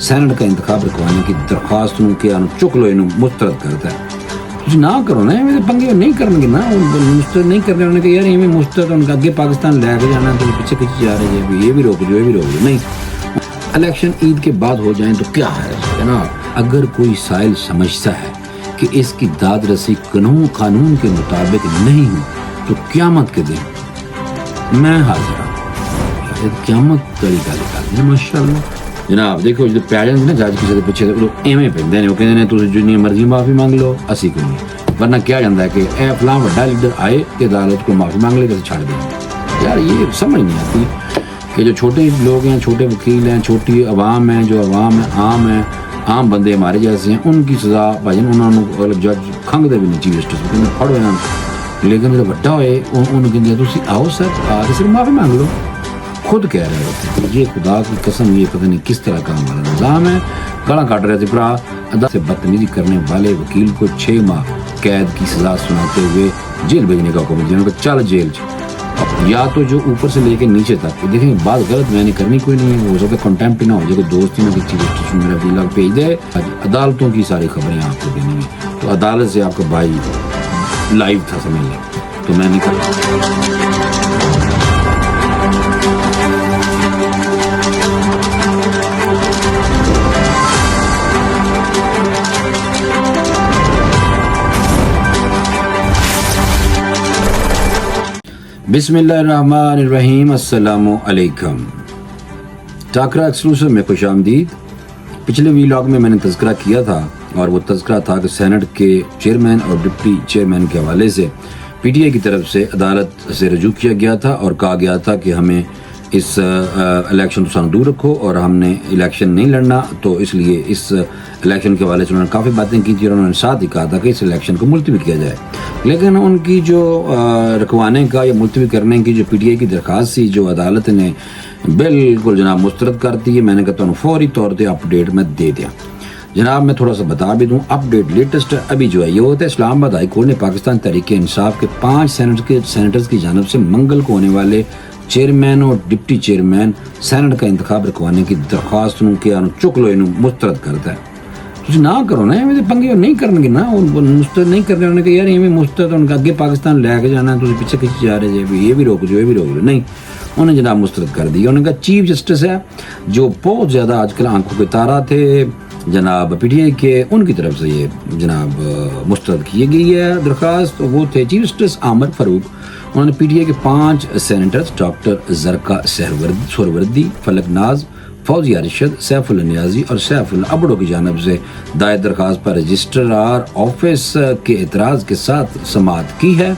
Saint کا انتخاب رکھوانے کی درخواست کہ چک لو مسترد کرتا ہے. نہ کرو نا پنگے نہیں کرنے نا مسترد نہیں کرنے. انہوں نے کہا یار یہ مسترد ان کا اگے پاکستان لے کے جانا تو پیچھے کچھ جا رہے ہیں یہ بھی روک دو یہ بھی روک دو. نہیں, الیکشن عید کے بعد ہو جائیں تو کیا ہے جناب. اگر کوئی سائل سمجھتا ہے کہ اس کی داد رسی قانون کے مطابق نہیں ہو تو قیامت کے دن میں حاضر ہوں. قیامت کری گل کر ماشاء اللہ جناب. دیکھو جو پی جاتے نا جج کسی کے پیچھے ایویں پہ وہ کہتے ہیں تھی جنی مرضی معافی مانگ لو اسی کو نہیں, ورنہ کیا جاتا ہے کہ اے فلاں بڑا لیڈر آئے کہ عدالت کو معافی مانگ لے تو چھاڑ دیں. یار یہ سمجھ نہیں آتی کہ جو چھوٹے لوگ ہیں, چھوٹے وکیل ہیں, چھوٹی عوام ہیں, جو عوام ہے عام بندے ہمارے جیسے ہیں, ان کی سزا بھائی انہوں نے جج کھنگ دے بھی نہیں چیف جسٹس کو پڑھو یہاں. لیکن جو بڑا ہوئے انہوں کہتے ہیں تھی آؤ سر آ کے صرف معافی مانگ لو. خود کہہ رہے ہوتے یہ خدا کی قسم یہ پتہ نہیں کس طرح کا ہمارا نظام ہے. گالاں کاٹ رہے تھے برا عدالت سے بدتمیزی کرنے والے وکیل کو 6 ماہ قید کی سزا سناتے ہوئے جیل بھیجنے کا حکم دیا کہ چل جیل یا تو جو اوپر سے لے کے نیچے تک. دیکھیں بات غلط میں نے کرنی کوئی نہیں ہے, ہو سکتا ہے کنٹمپٹ نہ ہو جائے, کوئی دوست ہی نہ کہ چیف جسٹس میرا ویلا بھیج دے. عدالتوں کی ساری خبریں آپ کو دینی ہے تو عدالت سے آپ کا بھائی لائیو تھا سمجھ لیں تو میں نے کہا بسم اللہ الرحمن الرحیم. السلام علیکم. ٹاکرا ایکسکلوسیو میں خوش آمدید. پچھلے ویلاگ میں نے تذکرہ کیا تھا اور وہ تذکرہ تھا کہ سینٹ کے چیئرمین اور ڈپٹی چیئرمین کے حوالے سے پی ٹی آئی کی طرف سے عدالت سے رجوع کیا گیا تھا اور کہا گیا تھا کہ ہمیں اس الیکشن تو دور رکھو اور ہم نے الیکشن نہیں لڑنا. تو اس لیے اس الیکشن کے حوالے سے انہوں نے کافی باتیں کی تھی اور انہوں نے ساتھ ہی کہا تھا کہ اس الیکشن کو ملتوی کیا جائے. لیکن ان کی جو رکوانے کا یا ملتوی کرنے کی جو پی ٹی آئی کی درخواست تھی جو عدالت نے بالکل جناب مسترد کر دی ہے. میں نے کہتا ہوں فوری طور پہ اپ ڈیٹ میں دے دیا. جناب میں تھوڑا سا بتا بھی دوں اپ ڈیٹ لیٹسٹ ابھی جو ہے یہ ہوتا ہے اسلام آباد ہائی کورٹ نے پاکستان تحریک انصاف کے 5 سینیٹرز کی جانب سے منگل کو ہونے والے چیئرمین اور ڈپٹی چیئرمین سینٹ کا انتخاب رکھوانے کی درخواست کہ چک لو مسترد کرتا ہے. نہ کرو نا پنگے نہیں کرنے نا مسترد نہیں کرنے. انہوں نے کہا یار یہ مسترد ان کا اگے پاکستان لے کے جانا تو پیچھے کچھ جا رہے ہیں یہ بھی روک دو یہ بھی روک دو. نہیں, انہیں جناب مسترد کر دیا. انہوں نے کہا چیف جسٹس ہے جو بہت زیادہ آج کل آنکھوں کے تارا تھے جناب پی ٹی آئی کے, ان کی طرف سے یہ جناب مسترد کی گئی ہے درخواست. وہ تھے چیف جسٹس عامر فاروق. انہوں نے پی ٹی آئی کے 5 سینیٹرز ڈاکٹر زرقا سہروردی, فلک ناز, فوزی ارشد, سیف اللہ نیازی اور سیف اللہ ابڑو کی جانب سے دائر درخواست پر رجسٹرار آفس کے اعتراض کے ساتھ سماعت کی ہے.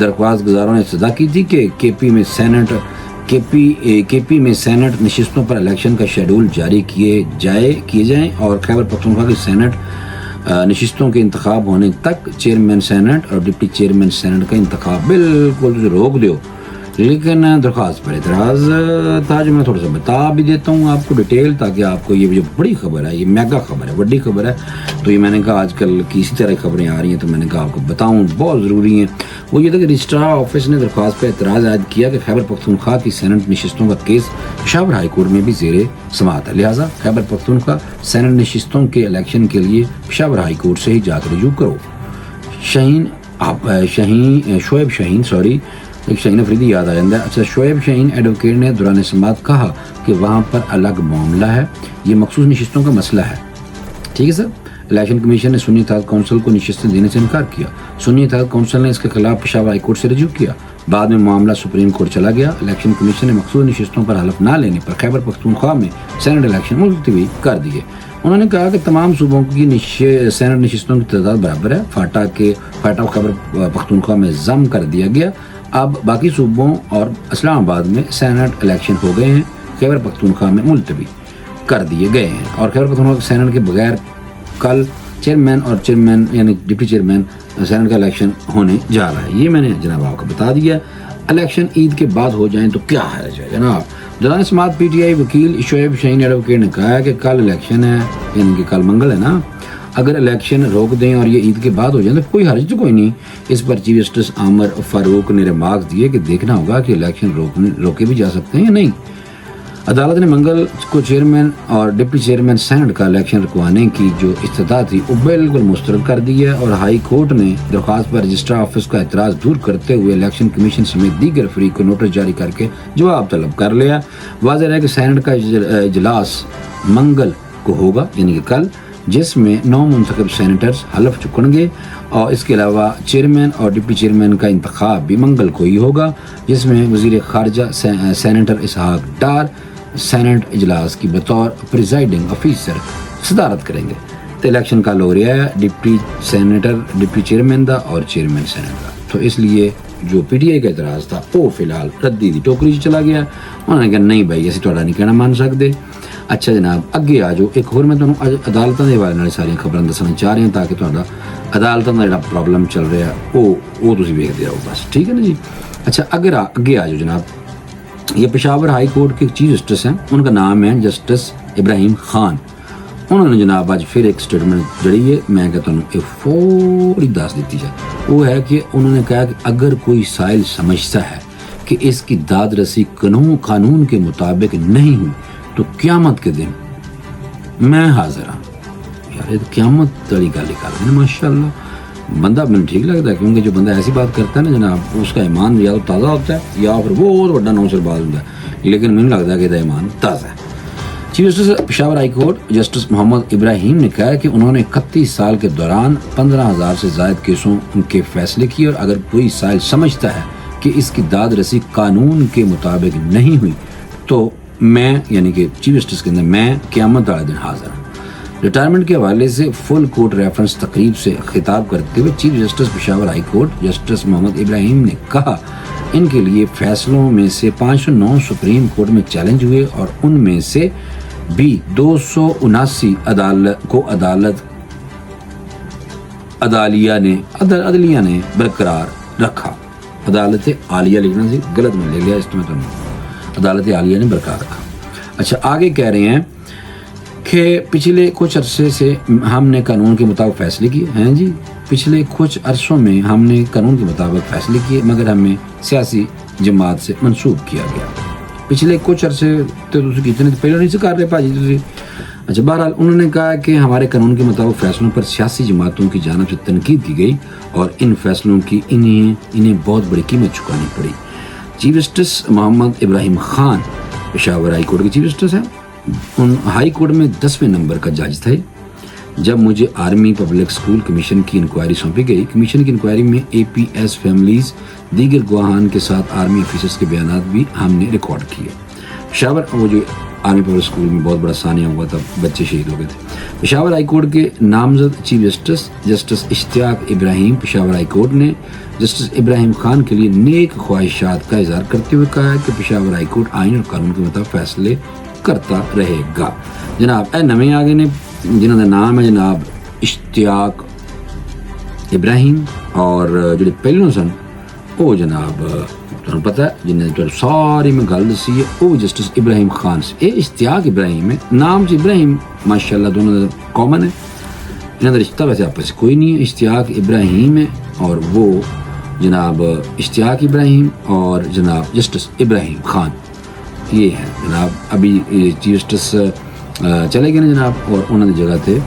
درخواست گزاروں نے استدعا کی تھی کہ کے پی میں سینٹ نشستوں پر الیکشن کا شیڈول جاری کیے جائیں اور خیبر پختونخوا کی سینٹ نشستوں کے انتخاب ہونے تک چیئرمین سینٹ اور ڈپٹی چیئرمین سینٹ کا انتخاب بالکل روک دو. لیکن درخواست پر اعتراض تھا جو میں تھوڑا سا بتا بھی دیتا ہوں آپ کو ڈیٹیل تاکہ آپ کو یہ جو بڑی خبر ہے یہ میگا خبر ہے بڑی خبر ہے تو یہ میں نے کہا آج کل کسی طرح خبریں آ رہی ہیں تو میں نے کہا آپ کو بتاؤں بہت ضروری ہیں. وہ یہ تھا کہ رجسٹرار آفس نے درخواست پر اعتراض عائد کیا کہ خیبر پختونخوا کی سینٹ نشستوں کا کیس پشاور ہائی کورٹ میں بھی زیر سماعت ہے. لہٰذا خیبر پختونخوا سینٹ نشستوں کے الیکشن کے لیے پشاور ہائی کورٹ سے ہی جا کر رجوع کرو. شہین افریدی یاد آ جاتا ہے. اچھا, شعیب شہین ایڈوکیٹ نے دوران سماعت کہا کہ وہاں پر الگ معاملہ ہے, یہ مخصوص نشستوں کا مسئلہ ہے. ٹھیک ہے سر. الیکشن کمیشن نے سنی اتحاد کونسل کو نشستیں دینے سے انکار کیا. سنی اتحاد کونسل نے اس کے خلاف پشاور ہائی کورٹ سے رجوع کیا. بعد میں معاملہ سپریم کورٹ چلا گیا. الیکشن کمیشن نے مخصوص نشستوں پر حلف نہ لینے پر خیبر پختونخوا میں سینٹ الیکشن ملتوی کر دیے. انہوں نے کہا کہ تمام صوبوں کی سینٹ نشستوں کی تعداد برابر ہے. فاٹا خیبر پختونخوا میں ضم کر دیا گیا. اب باقی صوبوں اور اسلام آباد میں سینٹ الیکشن ہو گئے ہیں, خیبر پختونخوا میں ملتوی کر دیے گئے ہیں اور خیبر پختونخوا سینٹ کے بغیر کل چیئرمین یعنی ڈپٹی چیئرمین سینٹ کا الیکشن ہونے جا رہا ہے. یہ میں نے جناب آپ کو بتا دیا. الیکشن عید کے بعد ہو جائیں تو کیا ہے جناب. دوران سماعت پی ٹی آئی وکیل شعیب شہین ایڈوکیٹ نے کہا ہے کہ کل الیکشن ہے یعنی کہ کل منگل ہے نا, اگر الیکشن روک دیں اور یہ عید کے بعد ہو جائیں تو کوئی حرج تو کوئی نہیں. اس پر چیف جسٹس عامر فاروق نے ریمارکس دیے کہ دیکھنا ہوگا کہ الیکشن روکے بھی جا سکتے ہیں یا نہیں. عدالت نے منگل کو چیئرمین اور ڈپٹی چیئرمین سینٹ کا الیکشن رکوانے کی جو استدعا تھی وہ بالکل مسترد کر دی ہے، اور ہائی کورٹ نے درخواست پر رجسٹرار آفس کا اعتراض دور کرتے ہوئے الیکشن کمیشن سمیت دیگر فریق کو نوٹس جاری کر کے جواب طلب کر لیا۔ واضح ہے کہ سینٹ کا اجلاس منگل کو ہوگا، یعنی کہ کل، جس میں 9 منتخب سینیٹرز حلف چکیں گے، اور اس کے علاوہ چیئرمین اور ڈپٹی چیئرمین کا انتخاب بھی منگل کو ہی ہوگا، جس میں وزیر خارجہ سینیٹر اسحاق ڈار سینٹ اجلاس کی بطور پریزائڈنگ آفیسر صدارت کریں گے۔ تو الیکشن کل ہو رہا ہے ڈپٹی سینیٹر ڈپٹی چیئرمین دا اور چیئرمین سینٹ دا، تو اس لیے جو پی ٹی آئی کا اعتراض تھا وہ فی الحال ردی دی ٹوکری چلا گیا۔ انہوں نے کہا نہیں بھائی اسی تھوڑا نہیں کہنا مان سکتے۔ اچھا جناب اگے آ جاؤ، ایک اور میں تمہیں عدالتوں کے حوالے نال ساری خبراں دسنا چاہ رہا ہوں تاکہ تہاڈا عدالتوں کا جڑا پرابلم چل رہا ہے وہ تسی ویکھدے رہو بس، ٹھیک ہے نا جی۔ اچھا اگے آ جاؤ جناب، یہ پشاور ہائی کورٹ کے چیف جسٹس ہیں، ان کا نام ہے جسٹس ابراہیم خان۔ انہوں نے جناب آج پھر ایک سٹیٹمنٹ جڑی ہے میں کہ تمہیں ایک فوری دس دیتی جائے، وہ ہے کہ انہوں نے کہا کہ اگر کوئی سائل سمجھتا ہے کہ اس کی داد رسی قانون کے مطابق نہیں ہوئی تو قیامت کے دن میں حاضر ہوں۔ یار یہ تو قیامت والی گل کر رہے ہیں ماشاء اللہ۔ بندہ مجھے ٹھیک لگتا ہے کیونکہ جو بندہ ایسی بات کرتا ہے نا جناب اس کا ایمان یا تو تازہ ہوتا ہے یا پھر بہت بڑا نوسرباز ہوتا ہے، لیکن مجھے لگتا ہے کہ یہ ایمان تازہ ہے۔ Chief justice Peshawar high court justice Muhammad Ibrahim نے کہا کہ انہوں نے 31 سال کے دوران 15,000 سے زائد کیسوں کے فیصلے کیے، اور اگر کوئی سائل سمجھتا ہے کہ اس کی داد رسی قانون کے مطابق نہیں ہوئی تو میں یعنی کہ چیف جسٹس کے اندر میں قیامت والے دن حاضر ہوں۔ ریٹائرمنٹ کے حوالے سے فل کورٹ ریفرنس تقریب سے خطاب کرتے ہوئے chief justice Peshawar high court justice Muhammad Ibrahim نے کہا ان کے لیے فیصلوں میں سے 509 سپریم کورٹ میں چیلنج ہوئے، اور ان میں سے بھی 279 عدلیہ نے برقرار رکھا۔ عدالت عالیہ لکھنا سی غلط میں لے لیا، اس میں عدالت عالیہ نے برقرار رکھا۔ اچھا آگے کہہ رہے ہیں کہ پچھلے کچھ عرصے سے ہم نے قانون کے مطابق فیصلے کیے ہیں جی، پچھلے کچھ عرصوں میں ہم نے قانون کے مطابق فیصلے کیے مگر ہمیں سیاسی جماعت سے منسوب کیا گیا۔ پچھلے کچھ عرصے تو کتنے پہلے نہیں سے کر رہے بھاجی تھی۔ اچھا بہرحال انہوں نے کہا کہ ہمارے قانون کے مطابق فیصلوں پر سیاسی جماعتوں کی جانب سے تنقید کی گئی اور ان فیصلوں کی انہیں بہت بڑی قیمت چکانی پڑی۔ چیف جسٹس محمد ابراہیم خان پشاور ہائی کورٹ کے چیف جسٹس ہیں، ان ہائی کورٹ میں 10ویں نمبر کا جج تھے جب مجھے آرمی پبلک سکول کمیشن کی انکوائری سونپی گئی۔ کمیشن کی انکوائری میں اے پی ایس فیملیز دیگر گواہان کے ساتھ آرمی آفیسرز کے بیانات بھی ہم نے ریکارڈ کیے۔ پشاور وہ جو آرمی پبلک سکول میں بہت بڑا سانیہ ہوا تھا، بچے شہید ہو گئے تھے۔ پشاور ہائی کورٹ کے نامزد چیف جسٹس جسٹس اشتیاق ابراہیم پشاور ہائی کورٹ نے جسٹس ابراہیم خان کے لیے نیک خواہشات کا اظہار کرتے ہوئے کہا ہے کہ پشاور ہائی کورٹ آئین اور قانون کے مطابق فیصلے کرتا رہے گا۔ جناب اے نویں آگے نے جنہوں کا نام ہے جناب اشتیاق ابراہیم، اور جڑے پہلوں سن وہ جناب تمہیں پتہ ہے جنہیں ساری میں گل دسی ہے وہ جسٹس ابراہیم خان سے۔ یہ اشتیاق ابراہیم ہے، نام سے ابراہیم ماشاءاللہ دونوں کامن ہے، انہوں کا رشتہ ویسے آپس سے کوئی نہیں ہے۔ اشتیاق ابراہیم ہے اور وہ جناب اشتیاق ابراہیم اور جناب جسٹس ابراہیم خان یہ ہیں جناب۔ ابھی چیف جسٹس چلے گئے نا جناب، اور انہوں نے جگہ تھے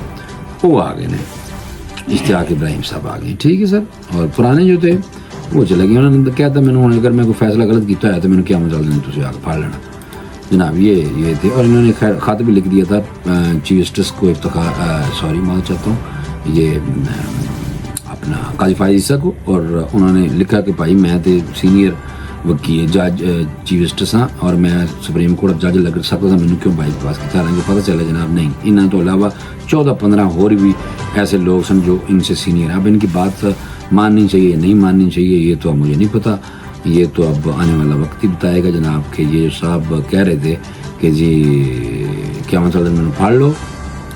وہ آ گئے ہیں، اشتیاق ابراہیم صاحب آ گئے، ٹھیک ہے سر۔ اور پرانے جو تھے وہ چلے گئے، انہوں نے کہا تھا میں نے اگر میں کوئی فیصلہ غلط کیتا ہے تو میں نے کیا مجال دینا تجھے آ کے پھاڑ لینا جناب، یہ تھے۔ اور انہوں نے خیر خط بھی لکھ دیا تھا چیف جسٹس کو سوری معذرت چاہتا ہوں یہ اپنا قاضی فائز عیسیٰ کو، اور انہوں نے لکھا کہ بھائی میں تو سینئر وکیل جج چیف جسٹس ہاں اور میں سپریم کورٹ جج لگ سکتا تھا، مجھے کیوں بھائی کے پاس کیا رہے پتہ چلا جناب نہیں، انہوں تو علاوہ 14-15 اور بھی ایسے لوگ سن جو ان سے سینئر ہیں۔ اب ان کی بات ماننی چاہیے یا نہیں ماننی چاہیے یہ تو اب مجھے نہیں پتہ، یہ تو اب آنے والا وقت ہی بتائے گا جناب۔ کہ یہ صاحب کہہ رہے تھے کہ جی کیا مسئلہ میں پھاڑ لو،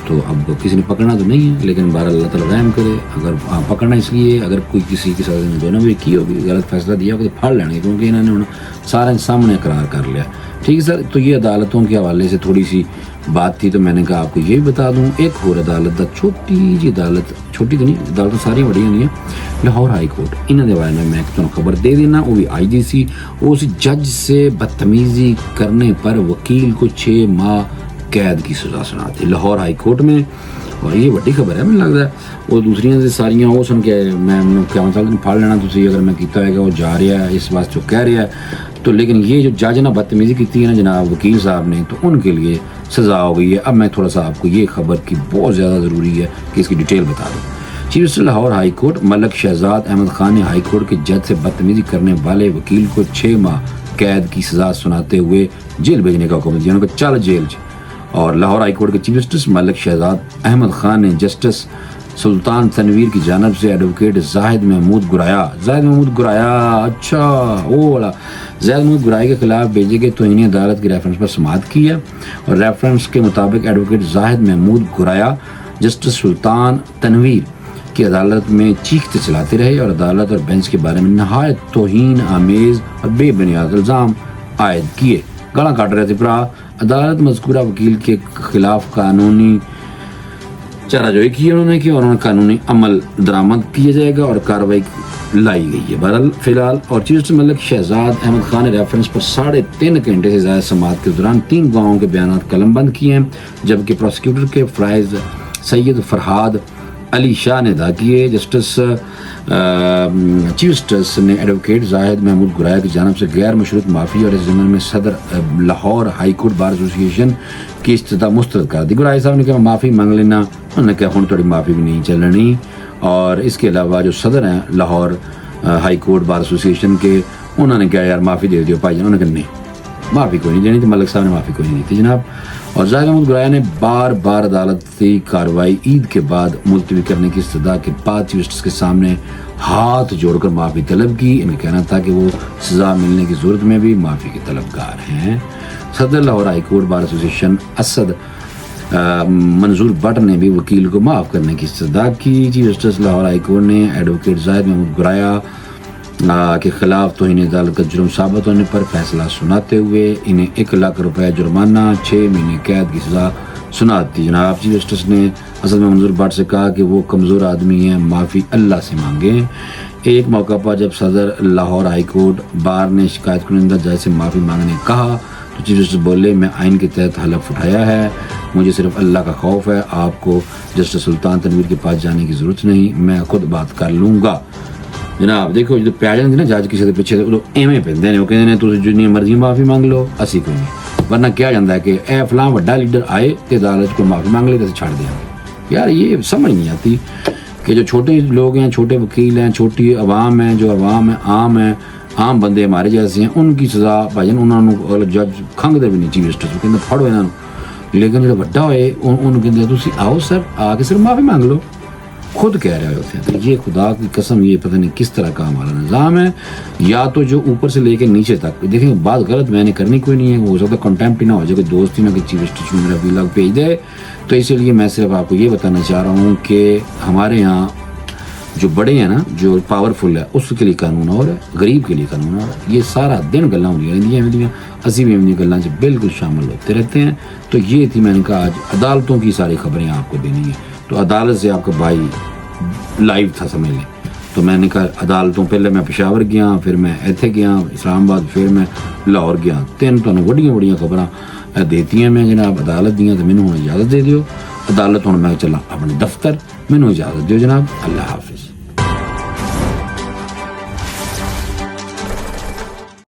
تو اب کسی نے پکڑنا تو نہیں ہے، لیکن بہرحال اللہ تعالیٰ رحم کرے. اگر پکڑنا اس لیے اگر کوئی کسی کے ساتھ دونوں بھی کی ہوگی، غلط فیصلہ دیا ہوگا تو پھڑ لیں گے، کیونکہ انہوں نے سارے سامنے اقرار کر لیا. ٹھیک ہے سر. تو یہ عدالتوں کے حوالے سے تھوڑی سی بات تھی، تو میں نے کہا آپ کو یہ بھی بتا دوں. ایک اور عدالت دا چھوٹی جی عدالت، چھوٹی تو نہیں، عدالتیں ساری بڑی نہیں ہیں، لاہور ہائی کورٹ، انہوں کے بارے میں ایک تمہیں خبر دے دینا. وہ بھی آئی جی سی، اس جج سے بدتمیزی کرنے پر وکیل کو 6 ماہ قید کی سزا سناتی لاہور ہائی کورٹ میں. اور یہ بڑی خبر ہے، مجھے لگتا ہے وہ دوسریاں سے ساریاں وہ سن کے میں کیا مطلب پھاڑ لینا تھی اگر میں کیتا ہے کہ وہ جا رہا ہے اس واسطے جو کہہ رہا ہے. تو لیکن یہ جو جج نے بدتمیزی کی ہے نا جناب وکیل صاحب نے، تو ان کے لیے سزا ہو گئی ہے. اب میں تھوڑا سا آپ کو یہ خبر کی بہت زیادہ ضروری ہے کہ اس کی ڈیٹیل بتا دوں. Chief justice Lahore high court Malik Shahzad Ahmad Khan نے ہائی کورٹ کے جج سے بدتمیزی کرنے والے وکیل کو 6 ماہ قید کی سزا سناتے ہوئے جیل بھیجنے کا حکم دیا. ان کو چل جیل. اور لاہور ہائی کورٹ کے چیف جسٹس ملک شہزاد احمد خان نے جسٹس سلطان تنویر کی جانب سے ایڈوکیٹ زاہد محمود گرایا اچھا وہ والا زاہد محمود گرائے کے خلاف بھیجے گئے توہین عدالت کی ریفرنس پر سماعت کی ہے. اور ریفرنس کے مطابق ایڈوکیٹ زاہد محمود گرایا جسٹس سلطان تنویر کی عدالت میں چیختے چلاتے رہے اور عدالت اور بینچ کے بارے میں نہایت توہین آمیز اور بے بنیاد الزام عائد کیے. گالاں کاٹ رہے تھے برا. عدالت مذکورہ وکیل کے خلاف قانونی چارہ جوئی کی انہوں نے اور قانونی عمل درآمد کیا جائے گا اور کارروائی لائی گئی ہے بہرحال فی الحال. اور چیف جسٹس ملک شہزاد احمد خان نے ریفرنس پر 3.5 گھنٹے سے زیادہ سماعت کے دوران 3 گواہوں کے بیانات قلم بند کیے ہیں، جبکہ پروسیکیوٹر کے فرائض سید فرحاد علی شاہ نے ادا کیے. چیف جسٹس نے ایڈوکیٹ زاہد محمود گرایا کی جانب سے غیر مشروط معافی اور اس ضمن میں صدر Lahore high court bar association کی استدعا مسترد کر دی. گرایا صاحب نے کہا معافی مانگ لینا، انہوں نے کہا ہوں تھوڑی معافی بھی نہیں چلنی. اور اس کے علاوہ جو صدر ہیں Lahore high court bar association کے، انہوں نے کہا یار معافی دے دیو بھائی جان. انہوں نے کہا نہیں معافی کوئی نہیں دینی، تو ملک صاحب نے معافی کوئی نہیں دی تھی جناب. اور زاہد محمود گرایا نے بار عدالتی کارروائی عید کے بعد ملتوی کرنے کی استدعا کے بعد چیف جسٹس کے سامنے ہاتھ جوڑ کر معافی طلب کی. ان کا کہنا تھا کہ وہ سزا ملنے کی صورت میں بھی معافی کے طلبگار ہیں. صدر Lahore high court bar association Asad Manzoor but نے بھی وکیل کو معاف کرنے کی استدعا کی. Chief justice Lahore high court نے ایڈوکیٹ زاہد محمود گرایا کے خلاف توہین عدالت کا جرم ثابت ہونے پر فیصلہ سناتے ہوئے انہیں 1 لاکھ روپے جرمانہ 6 مہینے قید کی سزا سناتی. جناب چیف جسٹس نے اسد منظور بٹ سے کہا کہ وہ کمزور آدمی ہیں، معافی اللہ سے مانگیں. ایک موقع پر جب صدر لاہور ہائی کورٹ بار نے شکایت کنندہ جج سے معافی مانگنے کہا تو چیف جسٹس بولے میں آئین کے تحت حلف اٹھایا ہے، مجھے صرف اللہ کا خوف ہے، آپ کو جسٹس سلطان تنویر کے پاس جانے کی ضرورت نہیں، میں خود بات کر لوں گا. جناب دیکھو جو پیا جاتے نا جج کسی کے پیچھے ایویں پہنتے ہیں، وہ کہتے ہیں تسی جتنی مرضی معافی مانگ لو اسی کوئی نہیں، ورنہ کیا جاتا ہے کہ اے فلاں بڑا لیڈر آئے تو عدالت کو معافی مانگ لے تو چھاڑ دیں گے. یار یہ سمجھ نہیں آتی کہ جو چھوٹے لوگ ہیں، چھوٹے وکیل ہیں، چھوٹی عوام ہیں، جو عوام ہیں، عام بندے ہمارے جیسے ہیں، ان کی سزا بھائی جان انہوں جج کھنگتے بھی نہیں چیف جسٹس کو کہتے پھڑو انہوں. لیکن جو بڑا ہوئے انہوں کہتے تسی آؤ سر آ کے صرف معافی مانگ لو، خود کہہ رہے ہوتے ہیں. تو یہ خدا کی قسم یہ پتہ نہیں کس طرح کا ہمارا نظام ہے، یا تو جو اوپر سے لے کے نیچے تک. دیکھیں بات غلط میں نے کرنی کوئی نہیں ہے، ہو سکتا ہے کنٹمپٹ ہی نہ ہو جائے، کوئی دوست ہی نہ کہ چیف جسٹس میرا ویلاگ بھیج دے. تو اسی لیے میں صرف آپ کو یہ بتانا چاہ رہا ہوں کہ ہمارے یہاں جو بڑے ہیں نا، جو پاورفل ہے اس کے لیے قانون اور ہے، غریب کے لیے قانون اور ہے. یہ سارا دن گلاں ہوندیاں رہندیاں، اسی بھی ان گلاں سے بالکل شامل ہوتے رہتے ہیں. تو یہ تھی میں نے کہا آج عدالتوں کی ساری خبریں آپ کو دینی ہیں. تو عدالت سے آپ کا بھائی لائیو تھا سمجھ لیں. تو میں نے کہا عدالتوں پہلے میں پشاور گیا، پھر میں ایتھے گیا اسلام آباد، پھر میں لاہور گیا. 3 تو بڑیاں خبراں دیتی ہیں میں جناب عدالت دیاں. تو مینوں اجازت دے دیو، عدالت ہوں میں چلا اپنے دفتر، مینوں اجازت دیو جناب. اللہ حافظ.